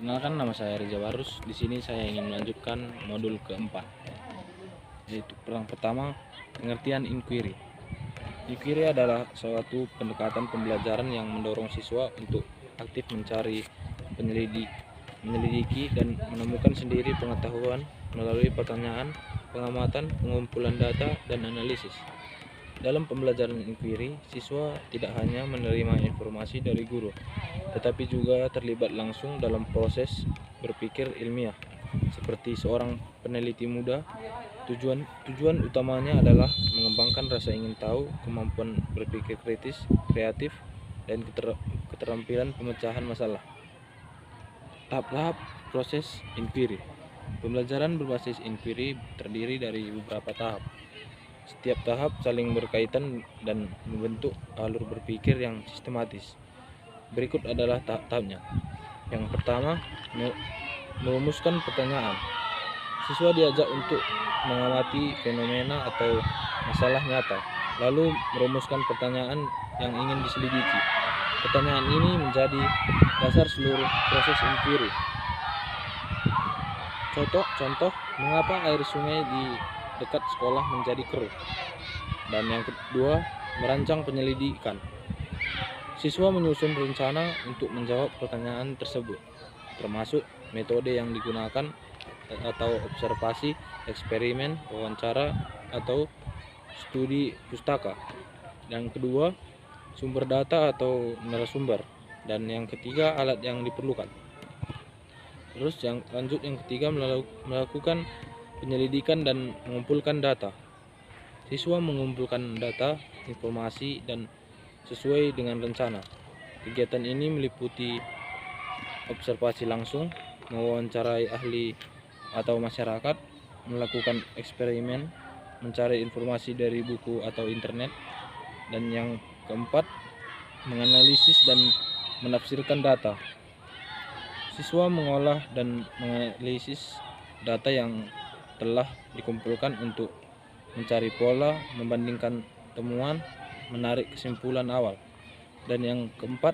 Perkenalkan, nama saya Reza Barus. Di sini saya ingin melanjutkan modul keempat, yaitu yang pertama, pengertian inquiry. Inquiry adalah suatu pendekatan pembelajaran yang mendorong siswa untuk aktif mencari, menyelidiki, dan menemukan sendiri pengetahuan melalui pertanyaan, pengamatan, pengumpulan data, dan analisis. Dalam pembelajaran inquiry, siswa tidak hanya menerima informasi dari guru, tetapi juga terlibat langsung dalam proses berpikir ilmiah. Seperti seorang peneliti muda, tujuan utamanya adalah mengembangkan rasa ingin tahu, kemampuan berpikir kritis, kreatif, dan keterampilan pemecahan masalah. Tahap-tahap proses inquiry. Pembelajaran berbasis inquiry terdiri dari beberapa tahap. Setiap tahap saling berkaitan dan membentuk alur berpikir yang sistematis. Berikut adalah tahap-tahapnya. Yang pertama, merumuskan pertanyaan. Siswa diajak untuk mengamati fenomena atau masalah nyata, lalu merumuskan pertanyaan yang ingin diselidiki. Pertanyaan ini menjadi dasar seluruh proses inquiry. Contoh, mengapa air sungai di dekat sekolah menjadi keruh? Dan yang kedua, merancang penyelidikan. Siswa menyusun rencana untuk menjawab pertanyaan tersebut, termasuk metode yang digunakan atau observasi, eksperimen, wawancara, atau studi pustaka. Yang kedua, sumber data atau narasumber. Dan yang ketiga, alat yang diperlukan. Terus yang ketiga, melakukan penyelidikan dan mengumpulkan data. Siswa mengumpulkan data, informasi, dan sesuai dengan rencana. Kegiatan ini meliputi observasi langsung, mewawancarai ahli atau masyarakat, melakukan eksperimen, mencari informasi dari buku atau internet, dan yang keempat, menganalisis dan menafsirkan data. Siswa mengolah dan menganalisis data yang telah dikumpulkan untuk mencari pola, membandingkan temuan, menarik kesimpulan awal. Dan yang keempat,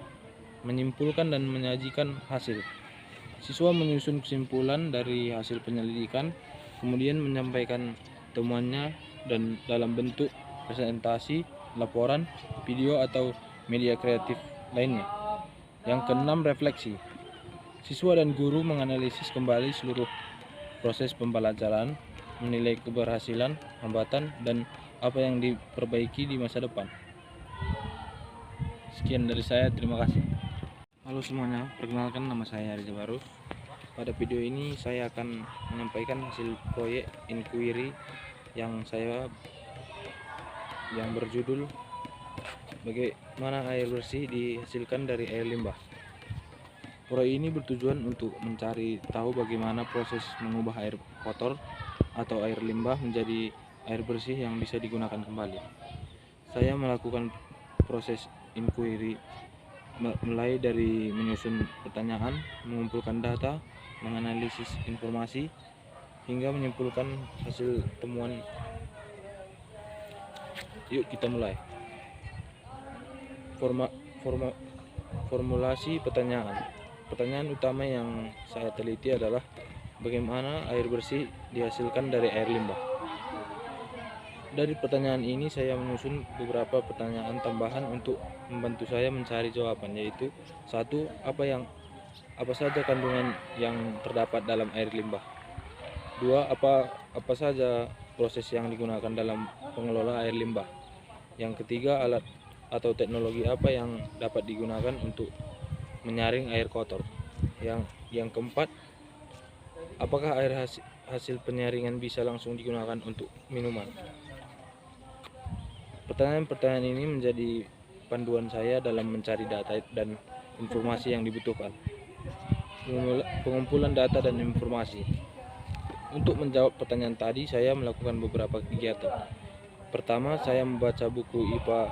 menyimpulkan dan menyajikan hasil. Siswa menyusun kesimpulan dari hasil penyelidikan, kemudian menyampaikan temuannya dan dalam bentuk presentasi, laporan, video, atau media kreatif lainnya. Yang keenam, refleksi. Siswa dan guru menganalisis kembali seluruh proses pembelajaran, menilai keberhasilan, hambatan, dan apa yang diperbaiki di masa depan. Sekian dari saya, terima kasih. Halo semuanya, perkenalkan, nama saya Reza Barus. Pada video ini saya akan menyampaikan hasil proyek inquiry yang berjudul bagaimana air bersih dihasilkan dari air limbah. Proyek ini bertujuan untuk mencari tahu bagaimana proses mengubah air kotor atau air limbah menjadi air bersih yang bisa digunakan kembali. Saya melakukan proses inquiry mulai dari menyusun pertanyaan, mengumpulkan data, menganalisis informasi, hingga menyimpulkan hasil temuan. Yuk kita mulai. Formulasi pertanyaan. Pertanyaan utama yang saya teliti adalah bagaimana air bersih dihasilkan dari air limbah. Dari pertanyaan ini saya menyusun beberapa pertanyaan tambahan untuk membantu saya mencari jawaban, yaitu 1. Apa saja kandungan yang terdapat dalam air limbah? 2. Apa saja proses yang digunakan dalam pengelola air limbah? Yang ketiga, alat atau teknologi apa yang dapat digunakan untuk menyaring air kotor? Yang keempat, apakah air hasil penyaringan bisa langsung digunakan untuk minuman? Pertanyaan-pertanyaan ini menjadi panduan saya dalam mencari data dan informasi yang dibutuhkan. Pengumpulan data dan informasi. Untuk menjawab pertanyaan tadi, saya melakukan beberapa kegiatan. Pertama, saya membaca buku IPA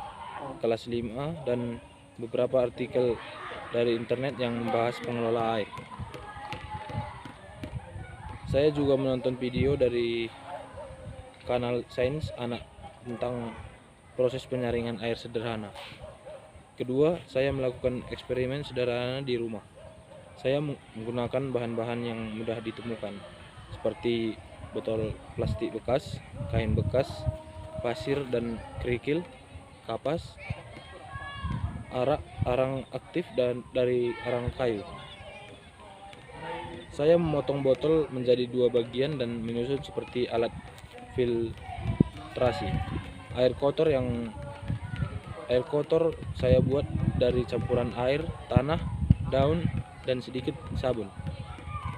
kelas 5 dan beberapa artikel dari internet yang membahas pengelola air. Saya juga menonton video dari kanal Sains Anak tentang proses penyaringan air sederhana. Kedua, saya melakukan eksperimen sederhana di rumah. Saya menggunakan bahan-bahan yang mudah ditemukan, seperti botol plastik bekas, kain bekas, pasir dan kerikil, kapas, arang aktif dan dari arang kayu. Saya memotong botol menjadi dua bagian dan menyusun seperti alat filtrasi. Air kotor saya buat dari campuran air, tanah, daun, dan sedikit sabun.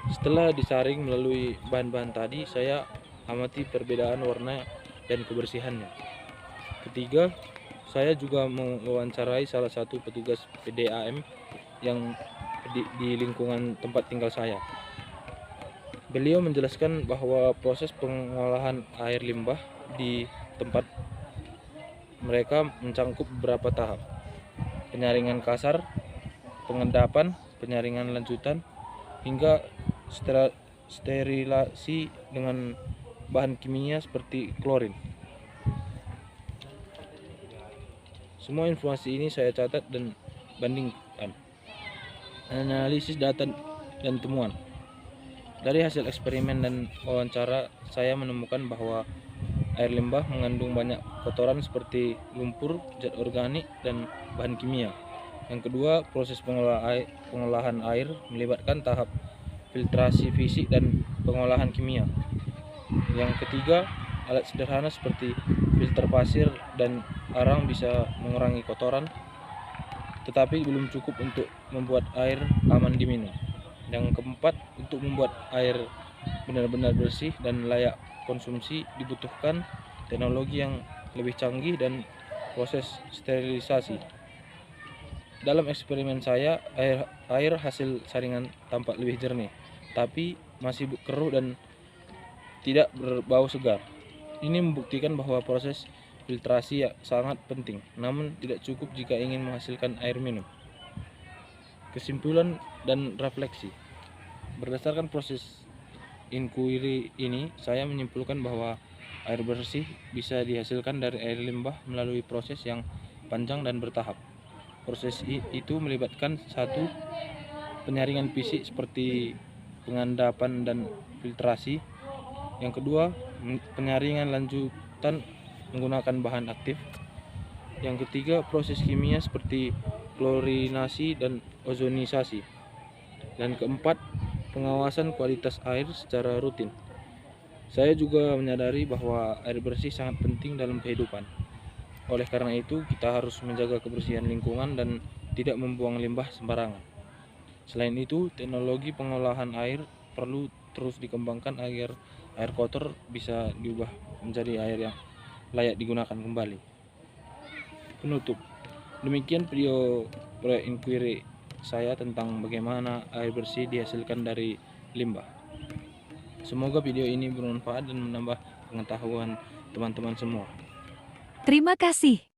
Setelah disaring melalui bahan-bahan tadi, saya amati perbedaan warna dan kebersihannya. Ketiga, saya juga mewawancarai salah satu petugas PDAM yang di lingkungan tempat tinggal saya. Beliau menjelaskan bahwa proses pengolahan air limbah di tempat mereka mencangkup beberapa tahap: penyaringan kasar, pengendapan, penyaringan lanjutan, hingga sterilasi dengan bahan kimia seperti klorin. Semua informasi ini saya catat dan bandingkan, analisis data dan temuan. Dari hasil eksperimen dan wawancara, saya menemukan bahwa air limbah mengandung banyak kotoran seperti lumpur, zat organik, dan bahan kimia. Yang kedua, proses pengolahan air melibatkan tahap filtrasi fisik dan pengolahan kimia. Yang ketiga, alat sederhana seperti filter pasir dan arang bisa mengurangi kotoran, tetapi belum cukup untuk membuat air aman diminum. Yang keempat, untuk membuat air benar-benar bersih dan layak konsumsi dibutuhkan teknologi yang lebih canggih dan proses sterilisasi. Dalam eksperimen saya, air hasil saringan tampak lebih jernih, tapi masih keruh dan tidak berbau segar. Ini membuktikan bahwa proses filtrasi sangat penting, namun tidak cukup jika ingin menghasilkan air minum. Kesimpulan dan refleksi. Berdasarkan proses inquiry ini, saya menyimpulkan bahwa air bersih bisa dihasilkan dari air limbah melalui proses yang panjang dan bertahap. Proses itu melibatkan: 1. Penyaringan fisik seperti pengendapan dan filtrasi. Yang kedua, penyaringan lanjutan menggunakan bahan aktif. Yang ketiga, proses kimia seperti klorinasi dan ozonisasi. Dan keempat, pengawasan kualitas air secara rutin. Saya juga menyadari bahwa air bersih sangat penting dalam kehidupan. Oleh karena itu, kita harus menjaga kebersihan lingkungan dan tidak membuang limbah sembarangan. Selain itu, teknologi pengolahan air perlu terus dikembangkan agar air kotor bisa diubah menjadi air yang layak digunakan kembali. Penutup. Demikian video proyek inquiry saya tentang bagaimana air bersih dihasilkan dari limbah. Semoga video ini bermanfaat dan menambah pengetahuan teman-teman semua. Terima kasih.